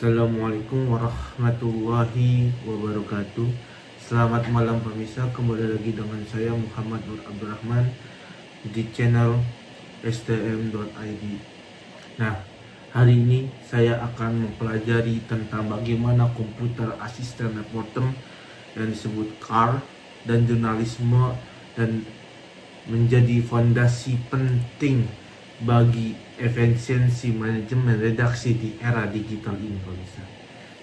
Assalamualaikum warahmatullahi wabarakatuh. Selamat malam pemirsa, kembali lagi dengan saya Muhammad Nur Abdurrahman di channel stm.id. Nah, hari ini saya akan mempelajari tentang bagaimana komputer asisten reporter yang disebut CAR dan jurnalisme dan menjadi fondasi penting bagi efisiensi manajemen redaksi di era digital ini, pemirsa.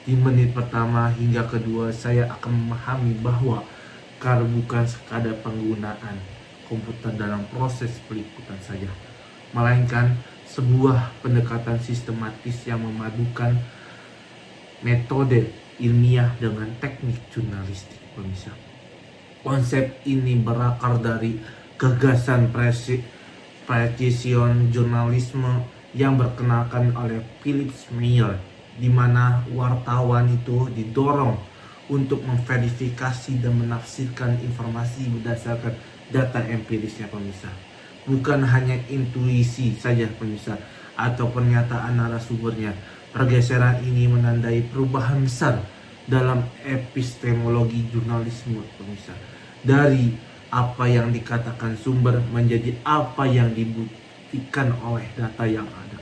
Di menit pertama hingga kedua saya akan memahami bahwa CAR bukan sekadar penggunaan komputer dalam proses peliputan saja, melainkan sebuah pendekatan sistematis yang memadukan metode ilmiah dengan teknik jurnalistik, pemirsa. Konsep ini berakar dari gagasan precision jurnalisme yang berkenalkan oleh Philip Meyer, di mana wartawan itu didorong untuk memverifikasi dan menafsirkan informasi berdasarkan data empirisnya, pemirsa. Bukan hanya intuisi saja, pemirsa, atau pernyataan narasumbernya. Pergeseran ini menandai perubahan besar dalam epistemologi jurnalisme, pemirsa. Dari apa yang dikatakan sumber menjadi apa yang dibuktikan oleh data yang ada.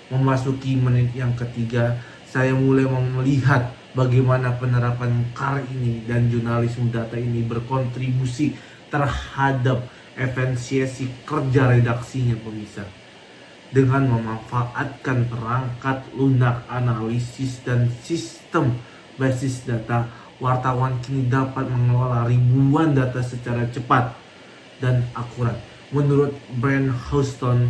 Memasuki menit yang ketiga, saya mulai melihat bagaimana penerapan CAR ini dan jurnalisme data ini berkontribusi terhadap efisiensi kerja redaksinya, pemirsa. Dengan memanfaatkan perangkat lunak, analisis, dan sistem basis data, wartawan kini dapat mengelola ribuan data secara cepat dan akurat. Menurut Brent Houston,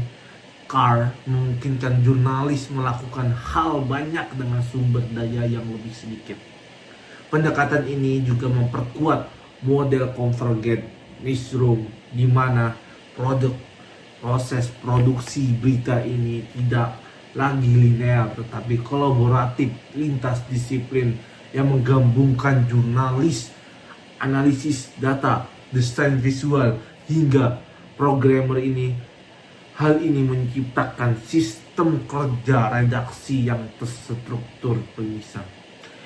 CAR memungkinkan jurnalis melakukan hal banyak dengan sumber daya yang lebih sedikit. Pendekatan ini juga memperkuat model convergent newsroom, di mana proses produksi berita ini tidak lagi linear tetapi kolaboratif lintas disiplin yang menggabungkan jurnalis, analisis data, desain visual, hingga programmer ini. Hal ini menciptakan sistem kerja redaksi yang terstruktur, pemirsa,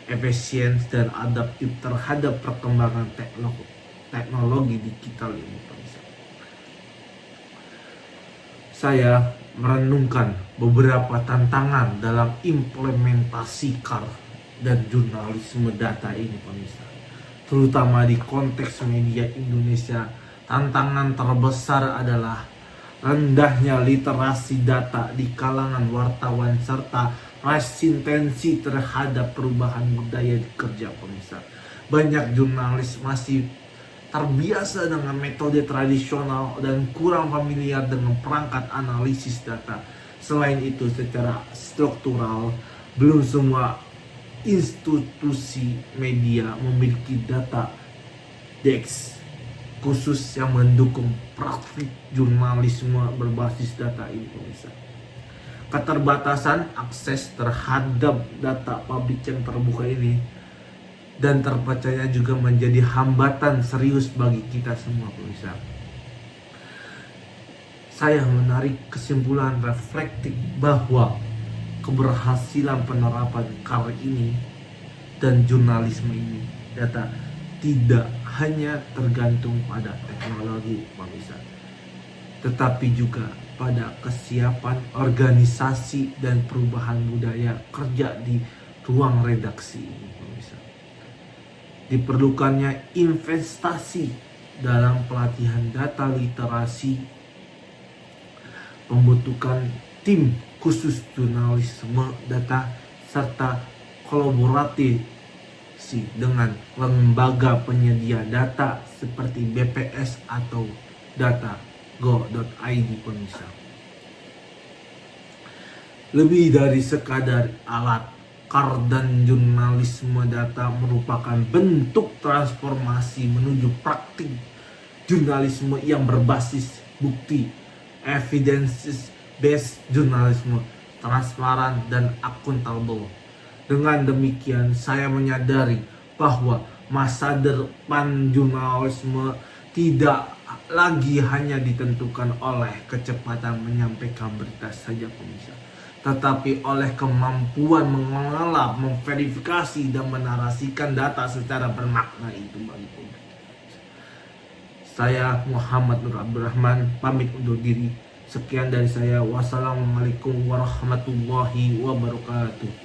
efisien dan adaptif terhadap perkembangan teknologi digital ini, pemirsa. Saya merenungkan beberapa tantangan dalam implementasi CAR dan jurnalisme data ini, pemirsa. Terutama di konteks media Indonesia, tantangan terbesar adalah rendahnya literasi data di kalangan wartawan serta resistensi terhadap perubahan budaya di kerja, pemirsa. Banyak jurnalis masih terbiasa dengan metode tradisional dan kurang familiar dengan perangkat analisis data. Selain itu, secara struktural, belum semua institusi media memiliki data desk khusus yang mendukung praktik jurnalisme berbasis data ini, pemirsa. Keterbatasan akses terhadap data publik yang terbuka ini dan terpercaya juga menjadi hambatan serius bagi kita semua, pemirsa. Saya menarik kesimpulan reflektif bahwa keberhasilan penerapan CAR ini dan jurnalisme ini data tidak hanya tergantung pada teknologi, pemirsa, tetapi juga pada kesiapan organisasi dan perubahan budaya kerja di ruang redaksi ini, pemirsa. Diperlukannya investasi dalam pelatihan data literasi, pembentukan tim khusus jurnalisme data, serta kolaboratif dengan lembaga penyedia data seperti BPS atau data.go.id, pemirsa. Lebih dari sekadar alat, CAR dan jurnalisme data merupakan bentuk transformasi menuju praktik jurnalisme yang berbasis bukti, evidence based jurnalisme, transparan dan akuntabel. Dengan demikian, saya menyadari bahwa masa depan jurnalisme tidak lagi hanya ditentukan oleh kecepatan menyampaikan berita saja, pemirsa, tetapi oleh kemampuan mengolah, memverifikasi, dan menarasikan data secara bermakna itu bagi publik. Saya Muhammad Nur Abdurrahman pamit undur diri. Sekian dari saya. Wassalamualaikum warahmatullahi wabarakatuh.